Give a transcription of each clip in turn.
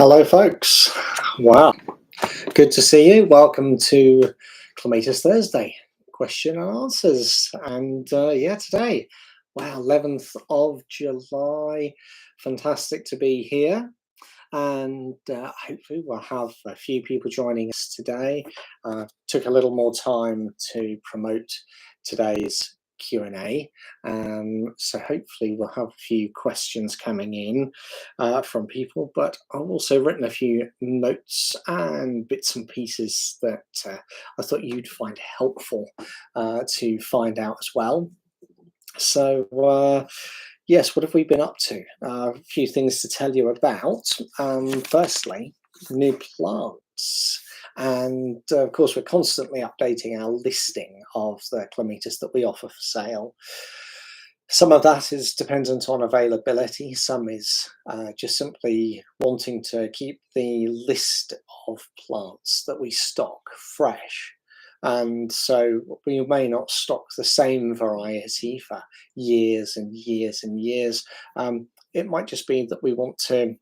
Hello, folks. Wow, good to see you. Welcome to Clematis Thursday, question and answers. And yeah, today, wow, 11th of July. Fantastic to be here. And hopefully we'll have a few people joining us today. Took a little more time to promote today's Q&A, so hopefully we'll have a few questions coming in from people, but I've also written a few notes and bits and pieces that I thought you'd find helpful to find out as well. So yes, what have we been up to? A few things to tell you about. Firstly, new plants. And of course, we're constantly updating our listing of the clematis that we offer for sale. Some of that is dependent on availability. Some is just simply wanting to keep the list of plants that we stock fresh. And so we may not stock the same variety for years and years and years. It might just be that we want to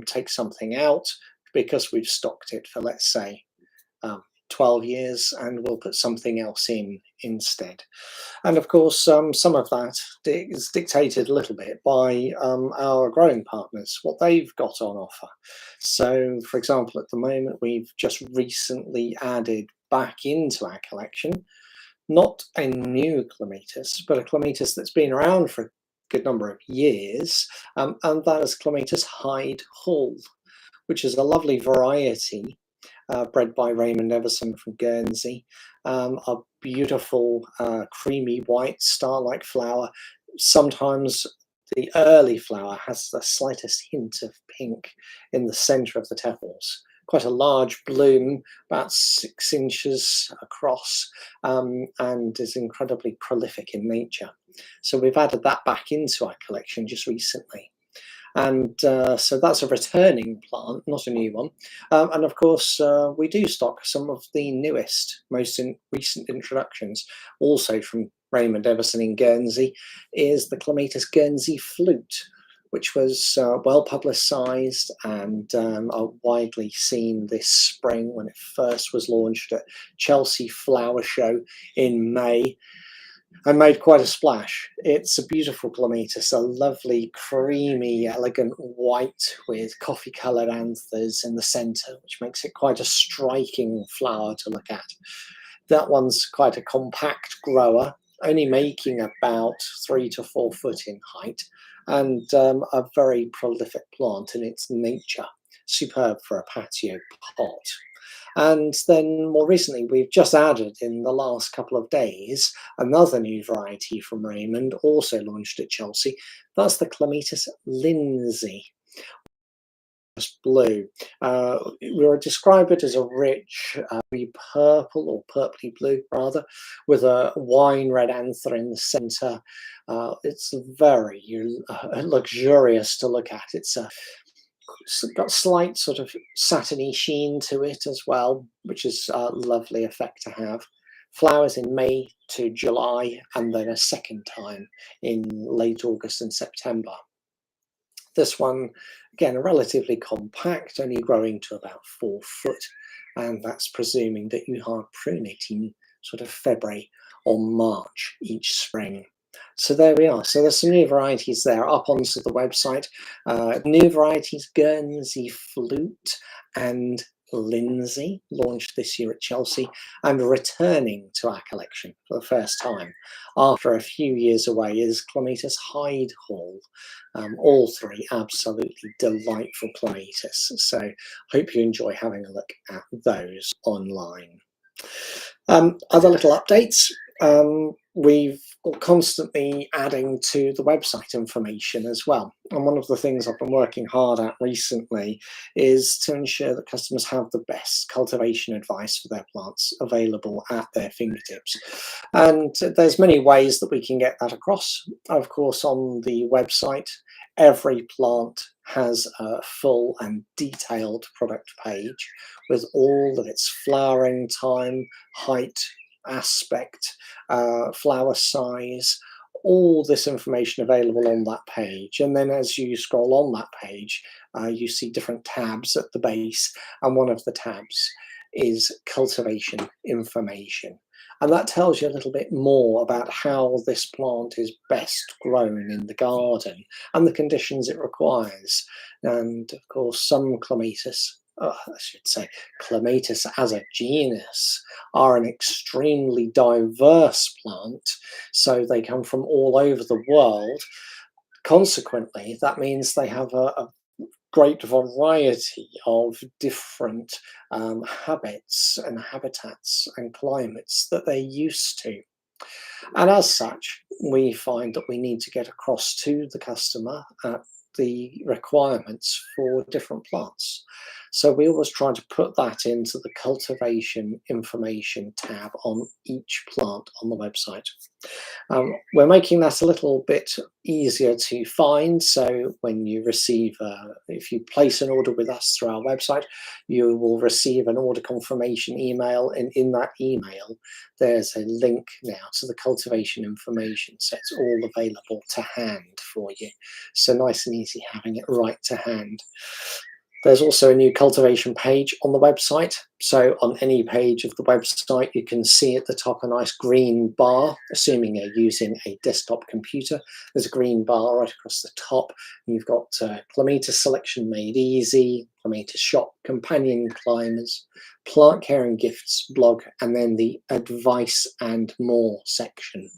take something out because we've stocked it for, let's say, 12 years, and we'll put something else in instead. And of course, some of that is dictated a little bit by our growing partners, what they've got on offer. So, for example, at the moment, we've just recently added back into our collection, not a new clematis, but a clematis that's been around for a good number of years, and that is Clematis Hyde Hall, which is a lovely variety bred by Raymond Everson from Guernsey. A beautiful creamy white star-like flower. Sometimes the early flower has the slightest hint of pink in the centre of the tepals. Quite a large bloom, about 6 inches across, and is incredibly prolific in nature. So we've added that back into our collection just recently. And so that's a returning plant, not a new one. And of course, we do stock some of the newest, most recent introductions, also from Raymond Everson in Guernsey, is the Clematis Guernsey Flute, which was well publicised and widely seen this spring when it first was launched at Chelsea Flower Show in May. I made quite a splash. It's a beautiful clematis, a lovely, creamy, elegant white with coffee-coloured anthers in the centre, which makes it quite a striking flower to look at. That one's quite a compact grower, only making about 3 to 4 foot in height, and a very prolific plant in its nature. Superb for a patio pot. And then more recently, we've just added in the last couple of days another new variety from Raymond, also launched at Chelsea. That's the Clematis Lindsay. Blue. We would describe it as a rich purple, or purpley blue rather, with a wine red anther in the centre. It's very luxurious to look at. It's got slight sort of satiny sheen to it as well, which is a lovely effect to have. Flowers in May to July, and then a second time in late August and September. This one, again, relatively compact, only growing to about 4 foot, and that's presuming that you are prunating sort of February or March each spring. So there we are. So there's some new varieties there up onto the website. New varieties, Guernsey Flute and Lindsay, launched this year at Chelsea and returning to our collection for the first time after a few years away is Clematis Hyde Hall. All three absolutely delightful clematis. So hope you enjoy having a look at those online. Other little updates. We've constantly adding to the website information as well. And one of the things I've been working hard at recently is to ensure that customers have the best cultivation advice for their plants available at their fingertips. And there's many ways that we can get that across. Of course, on the website, every plant has a full and detailed product page with all of its flowering time, height, aspect, flower size, all this information available on that page. And then as you scroll on that page, you see different tabs at the base, and one of the tabs is cultivation information. And that tells you a little bit more about how this plant is best grown in the garden and the conditions it requires. And of course, some clematis, I should say, Clematis as a genus, are an extremely diverse plant. So they come from all over the world. Consequently, that means they have a great variety of different habits and habitats and climates that they're used to. And as such, we find that we need to get across to the customer the requirements for different plants. So we always try to put that into the cultivation information tab on each plant on the website. We're making that a little bit easier to find. So when you receive, if you place an order with us through our website, you will receive an order confirmation email. And in that email, there's a link now to the cultivation information. So it's all available to hand for you. So nice and easy having it right to hand. There's also a new cultivation page on the website. So on any page of the website, you can see at the top a nice green bar, assuming you're using a desktop computer. There's a green bar right across the top. You've got Clematis Selection Made Easy, Clematis Shop, Companion Climbers, Plant Care and Gifts blog, and then the Advice and More section.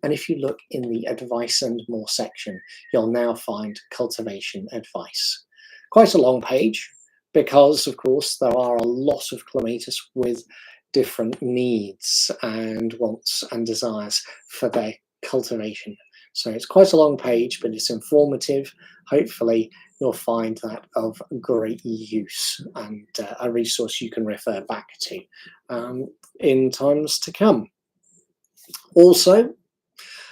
And if you look in the Advice and More section, you'll now find cultivation advice. Quite a long page, because of course there are a lot of clematis with different needs and wants and desires for their cultivation. So it's quite a long page, but it's informative. Hopefully you'll find that of great use and a resource you can refer back to in times to come. Also,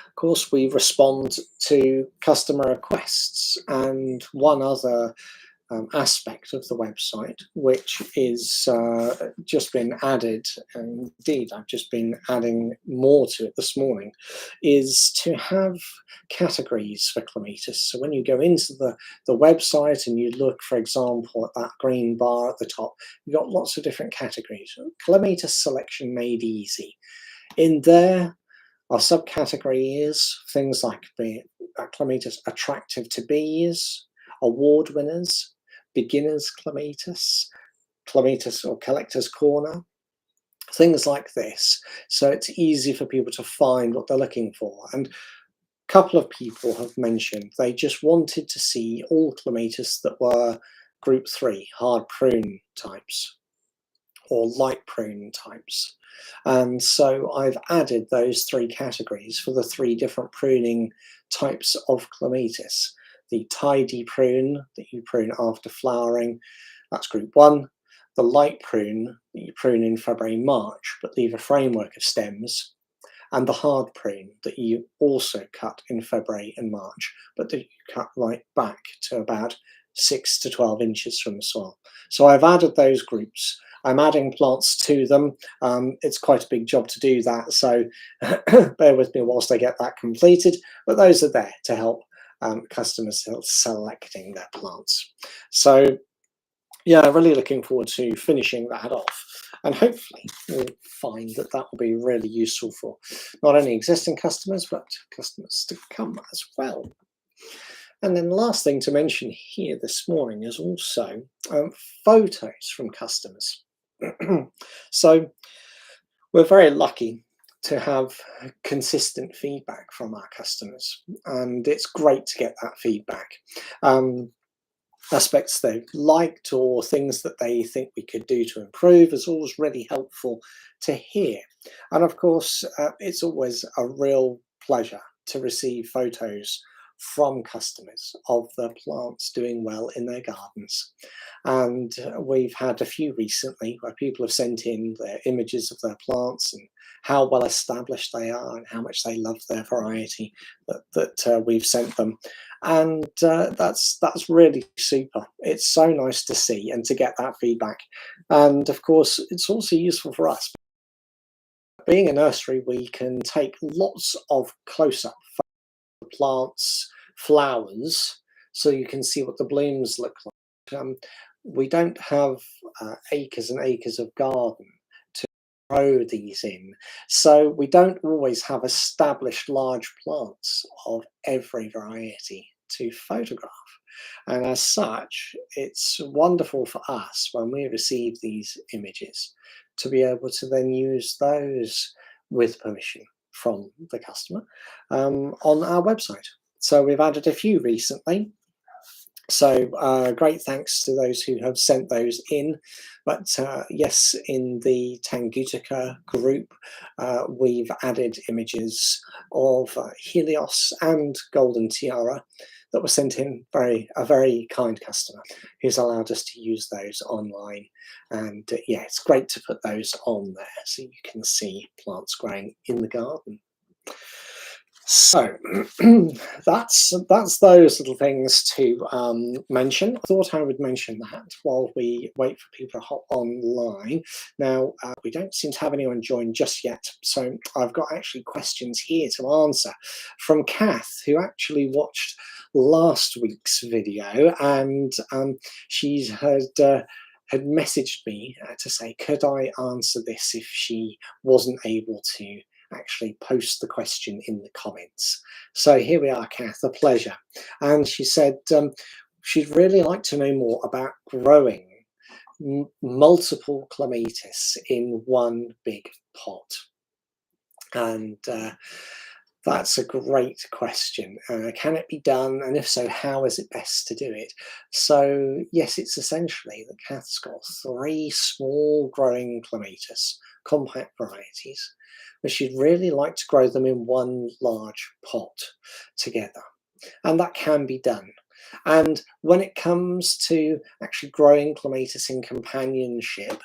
of course, we respond to customer requests, and one other aspect of the website, which is just been added, and indeed I've just been adding more to it this morning, is to have categories for clematis. So when you go into the website and you look, for example, at that green bar at the top, you've got lots of different categories. Clematis Selection Made Easy. In there, our subcategory is things like clematis attractive to bees, award winners, beginners clematis, clematis or collector's corner, things like this. So it's easy for people to find what they're looking for. And a couple of people have mentioned they just wanted to see all clematis that were group 3, hard prune types or light prune types. And so I've added those 3 categories for the 3 different pruning types of clematis. The tidy prune that you prune after flowering, that's group 1. The light prune that you prune in February, March, but leave a framework of stems. And the hard prune that you also cut in February and March, but that you cut right back to about 6 to 12 inches from the soil. So I've added those groups. I'm adding plants to them. It's quite a big job to do that, so bear with me whilst I get that completed, but those are there to help customers selecting their plants. So yeah, really looking forward to finishing that off, and hopefully we'll find that that will be really useful for not only existing customers but customers to come as well. And then the last thing to mention here this morning is also photos from customers. So we're very lucky to have consistent feedback from our customers, and it's great to get that feedback. Aspects they've liked or things that they think we could do to improve is always really helpful to hear. And of course, it's always a real pleasure to receive photos from customers of the plants doing well in their gardens. And we've had a few recently where people have sent in their images of their plants and how well established they are and how much they love their variety that we've sent them. And that's really super. It's so nice to see and to get that feedback. And of course, it's also useful for us. Being a nursery, we can take lots of close-up the plant's flowers so you can see what the blooms look like. We don't have acres and acres of garden to grow these in, so we don't always have established large plants of every variety to photograph. And as such, it's wonderful for us when we receive these images to be able to then use those with permission from the customer on our website. So we've added a few recently. So great thanks to those who have sent those in. But yes, in the Tangutica group, we've added images of Helios and Golden Tiara that were sent in by a very kind customer who's allowed us to use those online. And yeah, it's great to put those on there so you can see plants growing in the garden. So that's those little things to mention. I thought I would mention that while we wait for people to hop online. Now, we don't seem to have anyone join just yet, so I've got actually questions here to answer from Kath, who actually watched last week's video, and she's had messaged me to say, could I answer this if she wasn't able to actually post the question in the comments. So here we are, Kath, a pleasure. And she said she'd really like to know more about growing multiple clematis in one big pot. And that's a great question. Can it be done? And if so, how is it best to do it? So yes, it's essentially that Kath's got 3 small growing clematis, compact varieties, but she'd really like to grow them in one large pot together. And that can be done. And when it comes to actually growing clematis in companionship,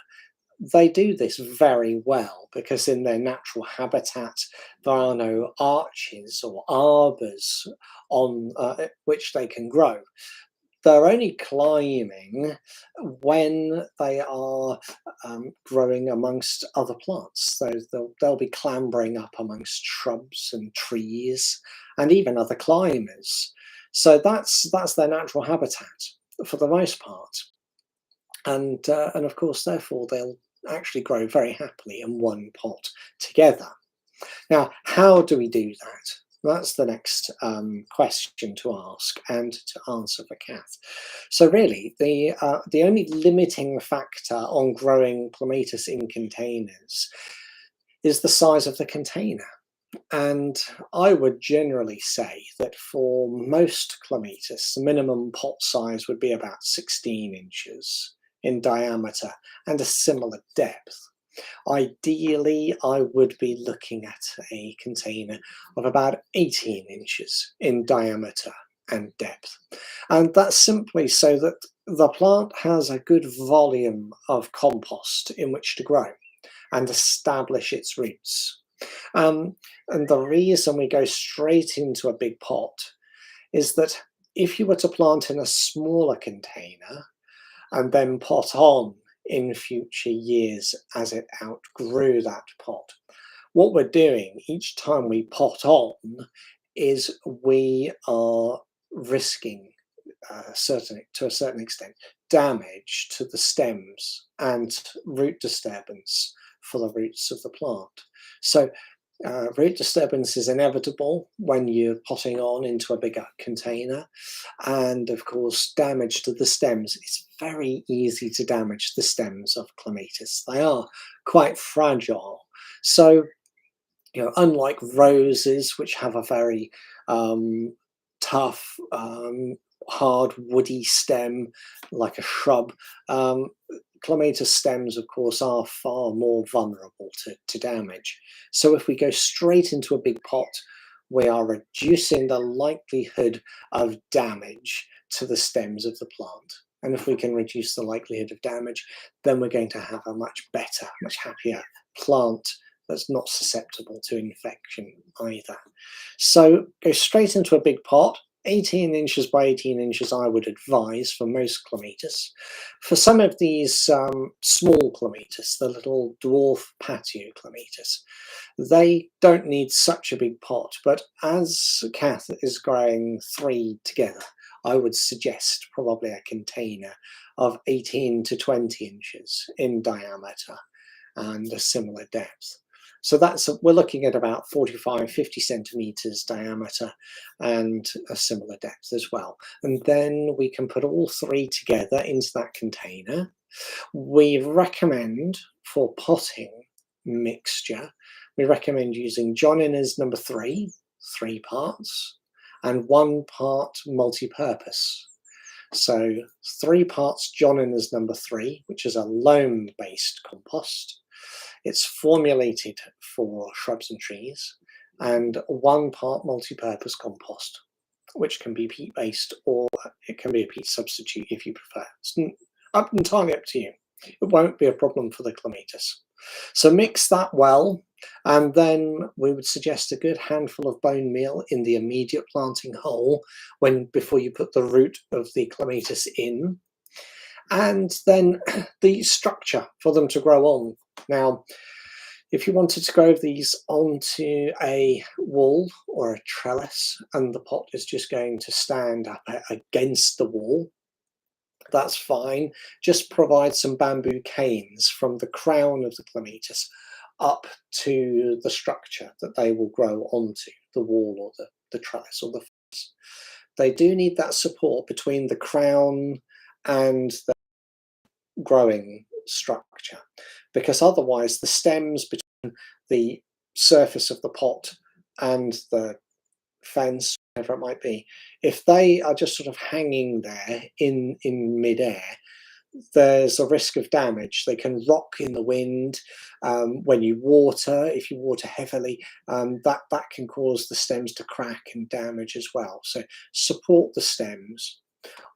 they do this very well because in their natural habitat there are no arches or arbors on which they can grow. They're only climbing when they are growing amongst other plants. So they'll be clambering up amongst shrubs and trees and even other climbers. So that's their natural habitat for the most part. And of course, therefore, they'll actually grow very happily in one pot together. Now, how do we do that? That's the next question to ask and to answer for Kath. So really, the only limiting factor on growing clematis in containers is the size of the container. And I would generally say that for most clematis, the minimum pot size would be about 16 inches in diameter and a similar depth. Ideally, I would be looking at a container of about 18 inches in diameter and depth. And that's simply so that the plant has a good volume of compost in which to grow and establish its roots. And the reason we go straight into a big pot is that if you were to plant in a smaller container and then pot on in future years as it outgrew that pot, what we're doing each time we pot on is we are risking to a certain extent damage to the stems and root disturbance for the roots of the plant. So root disturbance is inevitable when you're potting on into a bigger container, and of course damage to the stems. It's very easy to damage the stems of clematis. They are quite fragile. So, you know, unlike roses, which have a very tough, hard, woody stem like a shrub, clematis stems, of course, are far more vulnerable to damage. So if we go straight into a big pot, we are reducing the likelihood of damage to the stems of the plant. And if we can reduce the likelihood of damage, then we're going to have a much better, much happier plant that's not susceptible to infection either. So go straight into a big pot. 18 inches by 18 inches I would advise for most clematis. For some of these small clematis, the little dwarf patio clematis, they don't need such a big pot, but as Kath is growing 3 together, I would suggest probably a container of 18 to 20 inches in diameter and a similar depth. So we're looking at about 45, 50 centimeters diameter and a similar depth as well. And then we can put all 3 together into that container. We recommend for potting mixture, we recommend using John Innes number 3, 3 parts, and 1 part multi-purpose. So 3 parts John Innes number 3, which is a loam-based compost. It's formulated for shrubs and trees, and 1 part multi-purpose compost, which can be peat-based or it can be a peat substitute if you prefer. It's entirely up to you. It won't be a problem for the clematis. So mix that well, and then we would suggest a good handful of bone meal in the immediate planting hole before you put the root of the clematis in. And then the structure for them to grow on. Now, if you wanted to grow these onto a wall or a trellis and the pot is just going to stand up against the wall, that's fine. Just provide some bamboo canes from the crown of the clematis up to the structure that they will grow onto, the wall or the trellis or the fence. They do need that support between the crown and the growing structure, because otherwise the stems between the surface of the pot and the fence, whatever it might be, if they are just sort of hanging there in midair, there's a risk of damage. They can rock in the wind. When you water, if you water heavily, that can cause the stems to crack and damage as well. So support the stems,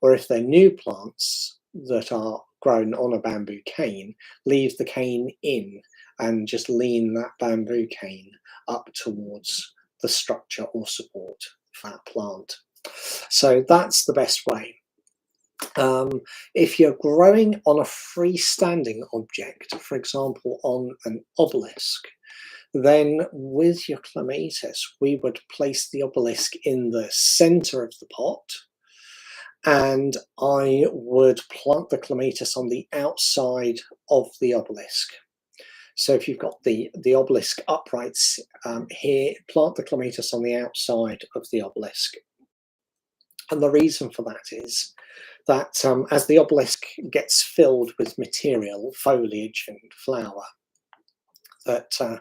or if they're new plants that are grown on a bamboo cane, leave the cane in and just lean that bamboo cane up towards the structure or support for that plant. So that's the best way. If you're growing on a freestanding object, for example on an obelisk, then with your clematis we would place the obelisk in the center of the pot, and I would plant the clematis on the outside of the obelisk. So if you've got the obelisk uprights here, plant the clematis on the outside of the obelisk. And the reason for that is that as the obelisk gets filled with material, foliage and flower, that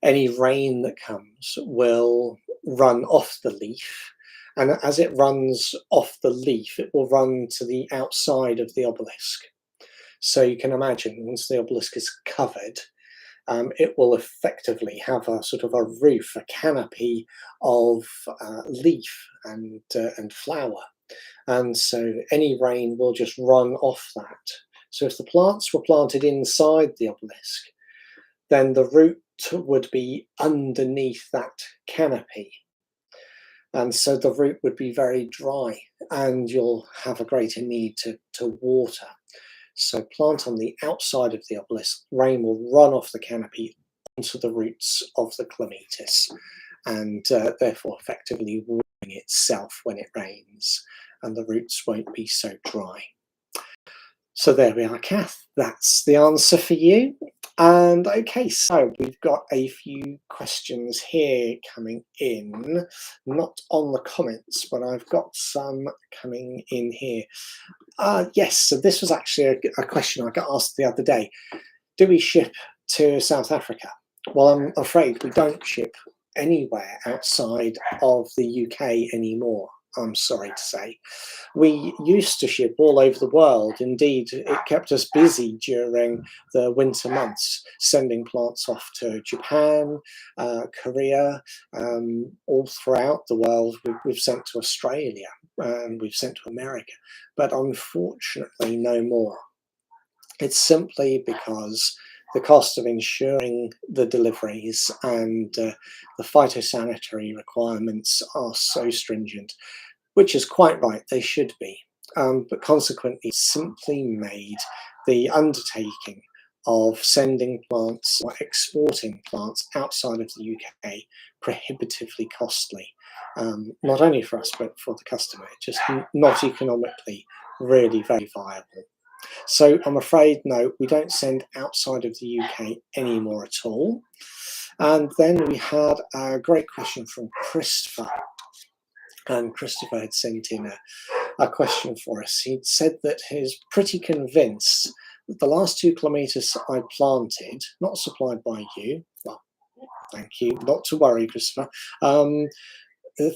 any rain that comes will run off the leaf. And as it runs off the leaf, it will run to the outside of the obelisk. So you can imagine once the obelisk is covered, it will effectively have a sort of a roof, a canopy of leaf and flower. And so any rain will just run off that. So if the plants were planted inside the obelisk, then the root would be underneath that canopy. And so the root would be very dry and you'll have a greater need to water. So plant on the outside of the obelisk, rain will run off the canopy onto the roots of the clematis and therefore effectively warming itself when it rains, and the roots won't be so dry. So there we are, Kath. That's the answer for you. And okay, so we've got a few questions here coming in, not on the comments, but I've got some coming in here. Yes, so this was actually a question I got asked the other day. Do we ship to South Africa? Well, I'm afraid we don't ship anywhere outside of the UK anymore, I'm sorry to say. We used to ship all over the world. Indeed, it kept us busy during the winter months, sending plants off to Japan, Korea, all throughout the world. We've sent to Australia, and we've sent to America, but unfortunately no more. It's simply because the cost of ensuring the deliveries and the phytosanitary requirements are so stringent which is quite right, they should be. But consequently simply made the undertaking of sending plants or exporting plants outside of the UK prohibitively costly, not only for us but for the customer. It's just not economically really very viable. So I'm afraid, no, we don't send outside of the UK anymore at all. And then we had a great question from Christopher. And Christopher had sent in a question for us. He'd said that he's pretty convinced that the last 2 clematis I planted, not supplied by you, well, thank you, not to worry, Christopher, I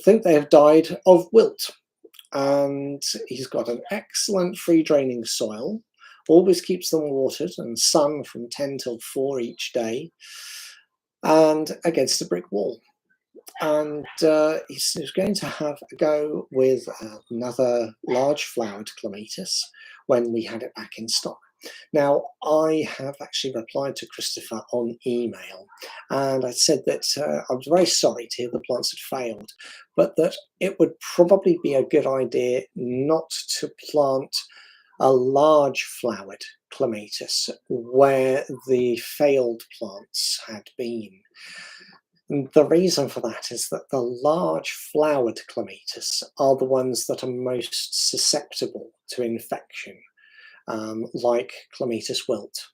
think they have died of wilt. And he's got an excellent free draining soil, always keeps them watered and sun from 10 till 4 each day, and against a brick wall. And he's going to have a go with another large flowered clematis when we had it back in stock. Now, I have actually replied to Christopher on email, and I said that I was very sorry to hear the plants had failed, but that it would probably be a good idea not to plant a large flowered clematis where the failed plants had been. And the reason for that is that the large flowered clematis are the ones that are most susceptible to infection, like clematis wilt.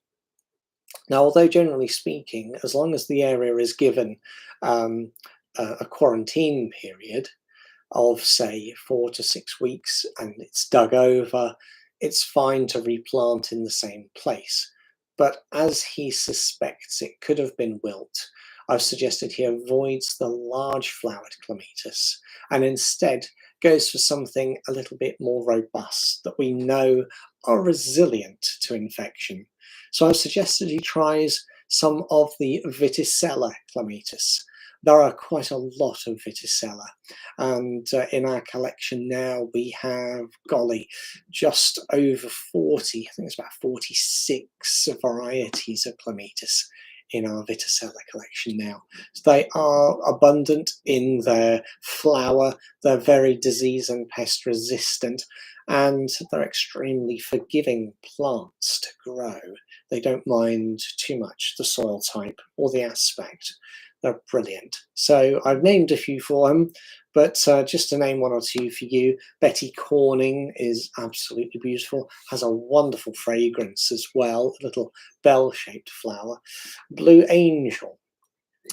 Now, although generally speaking, as long as the area is given a quarantine period of, say, 4 to 6 weeks and it's dug over, it's fine to replant in the same place. But as he suspects it could have been wilt, I've suggested he avoids the large flowered clematis and instead goes for something a little bit more robust that we know are resilient to infection. So I've suggested he tries some of the Viticella clematis. There are quite a lot of Viticella, and in our collection now we have, golly, just over 40, I think it's about 46 varieties of clematis in our Viticella collection now. So they are abundant in their flower, they're very disease and pest resistant, and they're extremely forgiving plants to grow. They don't mind too much the soil type or the aspect. They're brilliant. So I've named a few for them, but just to name 1 or 2 for you, Betty Corning is absolutely beautiful, has a wonderful fragrance as well, a little bell-shaped flower. Blue Angel,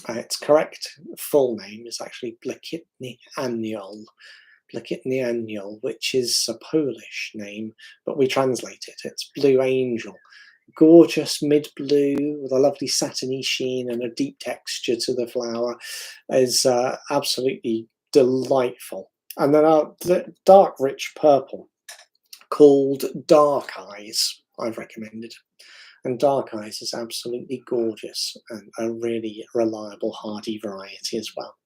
its correct full name is actually Błękitny Anioł. Błękitny Anioł, which is a Polish name, but we translate it, it's Blue Angel. Gorgeous mid-blue with a lovely satiny sheen and a deep texture to the flower is absolutely delightful. And then the dark rich purple called Dark Eyes I've recommended. And Dark Eyes is absolutely gorgeous and a really reliable hardy variety as well.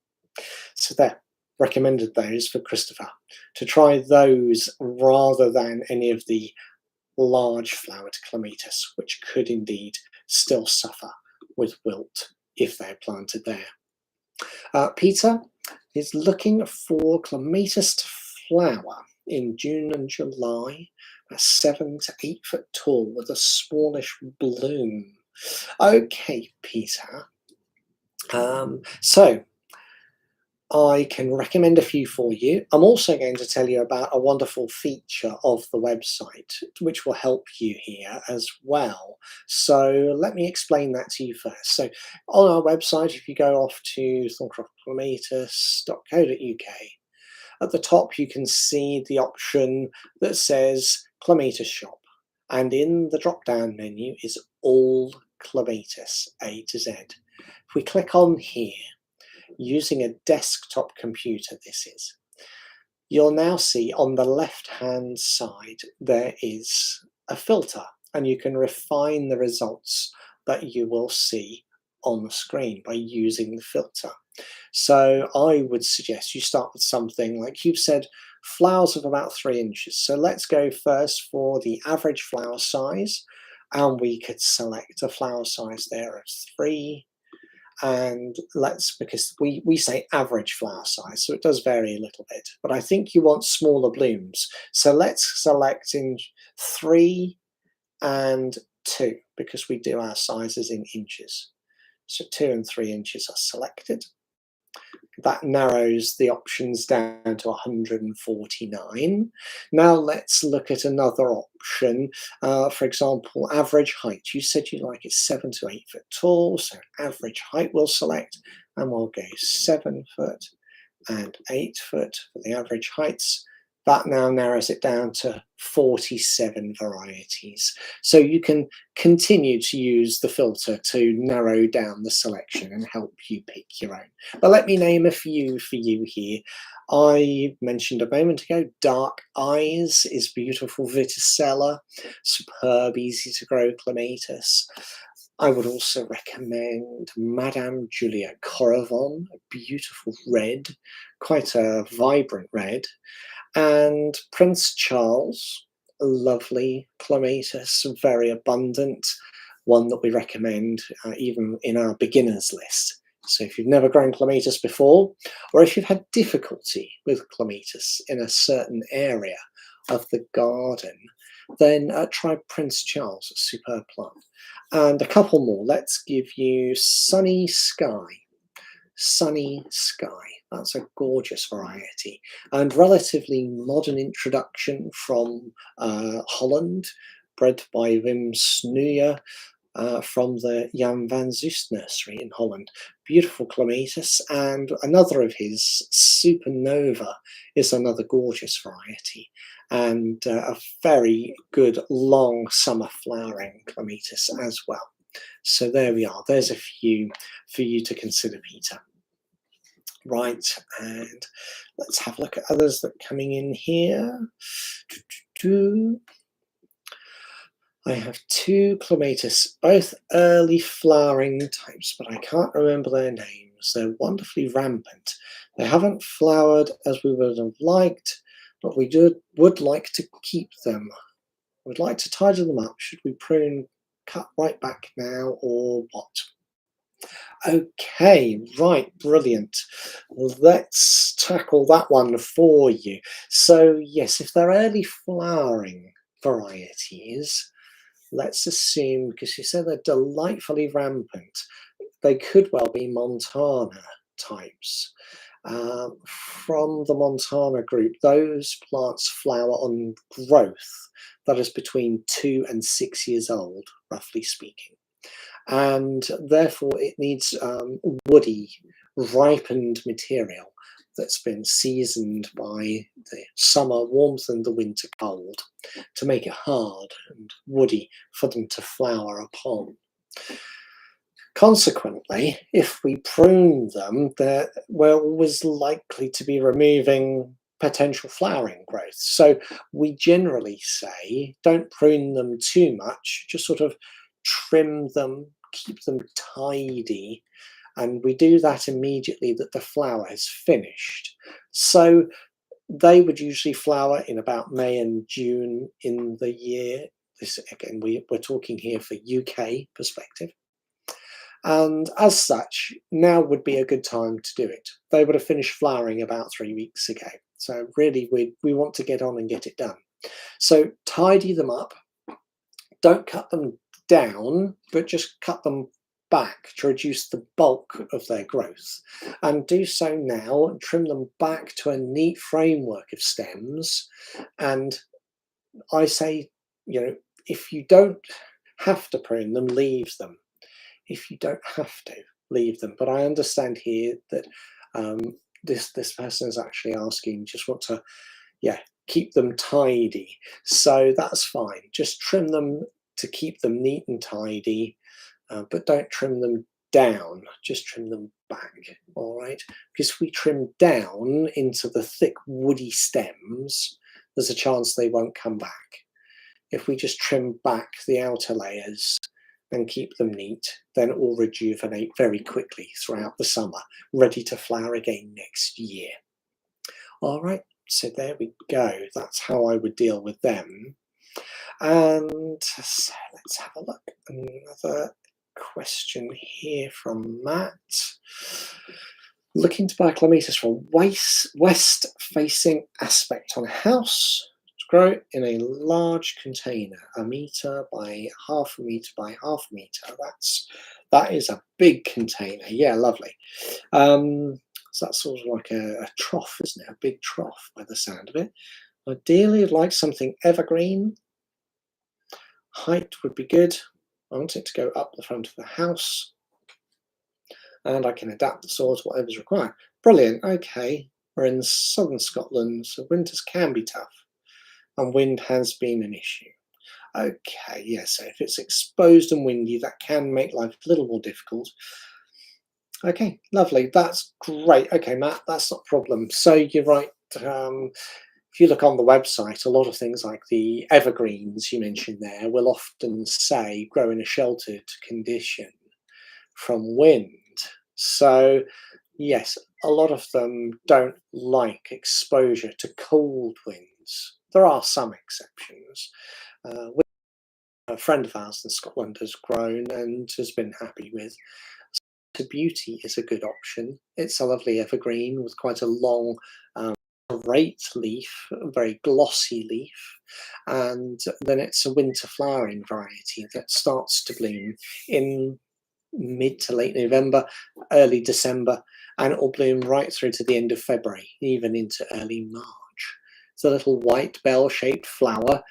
So there, recommended those for Christopher, to try those rather than any of the large flowered clematis, which could indeed still suffer with wilt if they're planted there. Peter is looking for clematis to flower in June and July, 7 to 8 foot tall with a smallish bloom. Okay, Peter. So I can recommend a few for you. I'm also going to tell you about a wonderful feature of the website, which will help you here as well. So let me explain that to you first. So on our website, if you go off to thorncroftclematis.co.uk, at the top you can see the option that says Clematis Shop. And in the drop-down menu is all clematis, A to Z. If we click on here, using a desktop computer this is, you'll now see on the left hand side there is a filter and you can refine the results that you will see on the screen by using the filter. So I would suggest you start with something like you've said, flowers of about 3 inches. So let's go first for the average flower size, and we could select a flower size there of 3. And because we say average flower size, so it does vary a little bit, but I think you want smaller blooms. So let's select in 3 and 2, because we do our sizes in inches. So 2 and 3 inches are selected. That narrows the options down to 149. Now let's look at another option. For example, average height. You said you like it 7 to 8 foot tall, so average height we'll select, and we'll go 7 foot and 8 foot for the average heights. That now narrows it down to 47 varieties. So you can continue to use the filter to narrow down the selection and help you pick your own. But let me name a few for you here. I mentioned a moment ago, Dark Eyes is beautiful Viticella, superb, easy to grow Clematis. I would also recommend Madame Julia Coravon, a beautiful red, quite a vibrant red. And Prince Charles, a lovely Clematis, very abundant, one that we recommend even in our beginners list. So if you've never grown Clematis before, or if you've had difficulty with Clematis in a certain area of the garden, then try Prince Charles, a superb plant. And a couple more. Let's give you Sunny Sky. Sunny Sky. That's a gorgeous variety and relatively modern introduction from Holland, bred by Wim Snoeyer from the Jan van Zeust nursery in Holland. Beautiful Clematis, and another of his, Supernova, is another gorgeous variety and a very good long summer flowering Clematis as well. So there we are. There's a few for you to consider, Peter. Right, and let's have a look at others that are coming in here. I have 2 Clematis, both early flowering types, but I can't remember their names. They're wonderfully rampant. They haven't flowered as we would have liked, but we would like to keep them. We'd like to tidy them up. Should we prune, cut right back now, or what? Okay, right, brilliant. Let's tackle that one for you. So yes, if they're early flowering varieties, let's assume, because you said they're delightfully rampant, they could well be Montana types. From the Montana group, those plants flower on growth that is between 2 and 6 years old, roughly speaking. And therefore it needs woody, ripened material that's been seasoned by the summer warmth and the winter cold to make it hard and woody for them to flower upon. Consequently, if we prune them, we're always likely to be removing potential flowering growth. So we generally say don't prune them too much, just sort of trim them, keep them tidy, and we do that immediately that the flower has finished. So they would usually flower in about May and June in the year. This again, we're talking here for UK perspective. And as such, now would be a good time to do it. They would have finished flowering about 3 weeks ago. So really, we want to get on and get it done. So tidy them up. Don't cut them down, but just cut them back to reduce the bulk of their growth. And do so now and trim them back to a neat framework of stems. And I say, if you don't have to prune them, leave them. If you don't have to, leave them. But I understand here that this person is actually asking, just want to, keep them tidy. So that's fine. Just trim them to keep them neat and tidy, but don't trim them down. Just trim them back. All right. Because if we trim down into the thick woody stems, there's a chance they won't come back. If we just trim back the outer layers and keep them neat, then it will rejuvenate very quickly throughout the summer, ready to flower again next year. All right, so there we go. That's how I would deal with them. And so let's have a look. Another question here from Matt. Looking to buy clematis for west-facing aspect on a house to grow in a large container, 1 meter by half a meter by half a meter. That is a big container. Yeah, lovely. So that's sort of like a trough, isn't it? A big trough by the sound of it. Ideally, I'd like something evergreen. Height would be good. I want it to go up the front of the house, and I can adapt the soil to whatever's required. Brilliant. Okay, we're in southern Scotland, so winters can be tough, and wind has been an issue. Okay, yeah, so if it's exposed and windy, that can make life a little more difficult. Okay, lovely. That's great. Okay, Matt, that's not a problem. So you're right. If you look on the website, a lot of things like the evergreens you mentioned there will often say grow in a sheltered condition from wind. So yes, a lot of them don't like exposure to cold winds. There are some exceptions. A friend of ours in Scotland has grown and has been happy with. So Beauty is a good option. It's a lovely evergreen with quite a long great leaf, a very glossy leaf, and then it's a winter flowering variety that starts to bloom in mid to late November, early December, and it will bloom right through to the end of February, even into early March. It's a little white bell-shaped flower.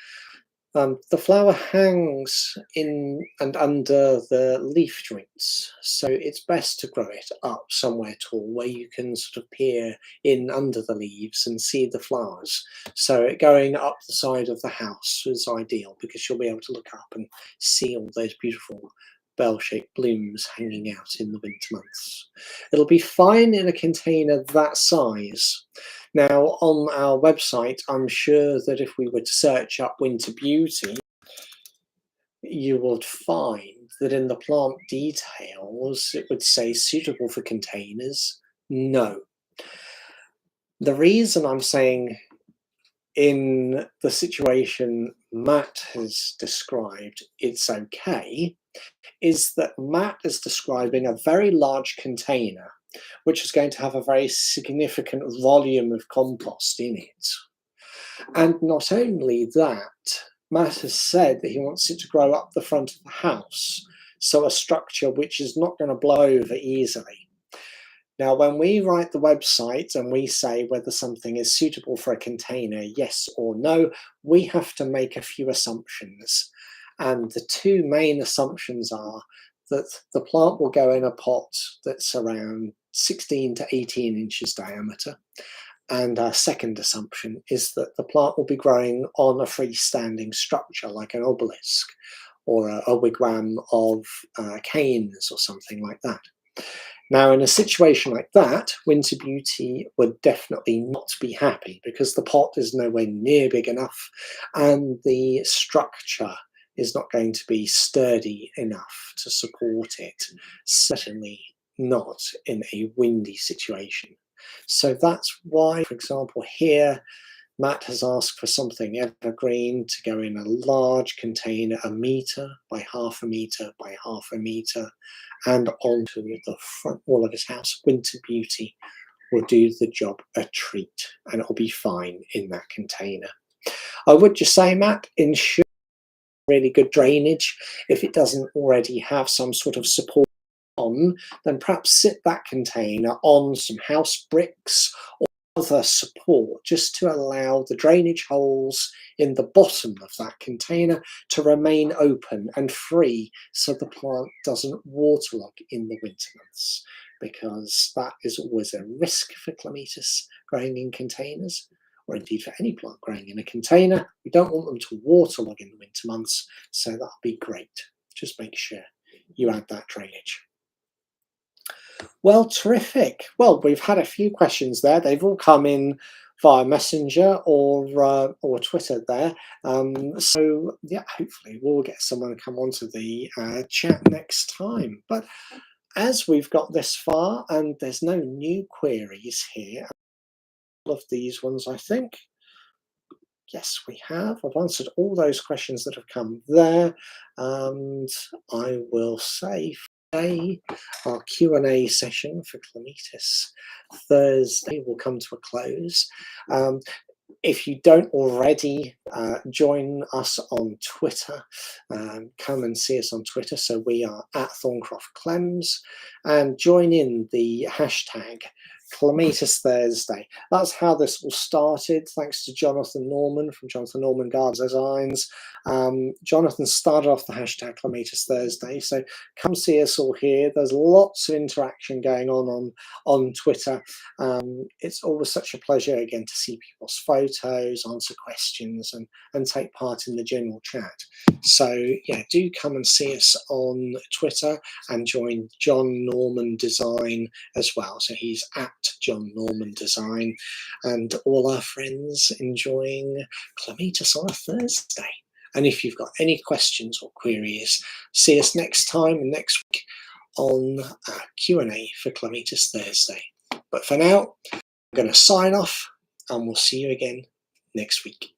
The flower hangs in and under the leaf joints, so it's best to grow it up somewhere tall where you can sort of peer in under the leaves and see the flowers. So going up the side of the house is ideal because you'll be able to look up and see all those beautiful bell-shaped blooms hanging out in the winter months. It'll be fine in a container that size. Now, on our website, I'm sure that if we were to search up Winter Beauty, you would find that in the plant details, it would say suitable for containers. No. The reason I'm saying in the situation Matt has described, it's okay, is that Matt is describing a very large container which is going to have a very significant volume of compost in it. And not only that, Matt has said that he wants it to grow up the front of the house, so a structure which is not going to blow over easily. Now, when we write the website and we say whether something is suitable for a container, yes or no, we have to make a few assumptions. And the two main assumptions are that the plant will go in a pot that's around 16 to 18 inches diameter. And our second assumption is that the plant will be growing on a freestanding structure like an obelisk or a wigwam of canes or something like that. Now, in a situation like that, Winter Beauty would definitely not be happy because the pot is nowhere near big enough and the structure is not going to be sturdy enough to support it, certainly not in a windy situation. So that's why, for example, here, Matt has asked for something evergreen to go in a large container, 1 meter by half a meter by half a meter, and onto the front wall of his house. Winter Beauty will do the job a treat, and it'll be fine in that container. I would just say, Matt, ensure really good drainage. If it doesn't already have some sort of support on, then perhaps sit that container on some house bricks or other support just to allow the drainage holes in the bottom of that container to remain open and free so the plant doesn't waterlog in the winter months, because that is always a risk for clematis growing in containers, or indeed for any plant growing in a container. We don't want them to waterlog in the winter months, so that'll be great. Just make sure you add that drainage. Well, terrific. Well, we've had a few questions there. They've all come in via Messenger or Twitter there. So yeah, hopefully we'll get someone to come onto the chat next time. But as we've got this far and there's no new queries here, all of these ones, I think. Yes, we have. I've answered all those questions that have come there, and I will say today our Q&A session for Clematis Thursday will come to a close. If you don't already join us on Twitter, come and see us on Twitter. So we are at ThorncroftClems, and join in the hashtag Clematis Thursday. That's how this all started, thanks to Jonathan Norman from Jonathan Norman Garden Designs. Jonathan started off the hashtag Clematis Thursday, so come see us all here. There's lots of interaction going on Twitter. It's always such a pleasure again to see people's photos, answer questions, and take part in the general chat. So yeah, do come and see us on Twitter and join John Norman Design as well. So he's at John Norman Design, and all our friends enjoying Clematis on a Thursday. And if you've got any questions or queries, see us next time, next week, on Q&A for Clematis Thursday. But for now, I'm going to sign off, and we'll see you again next week.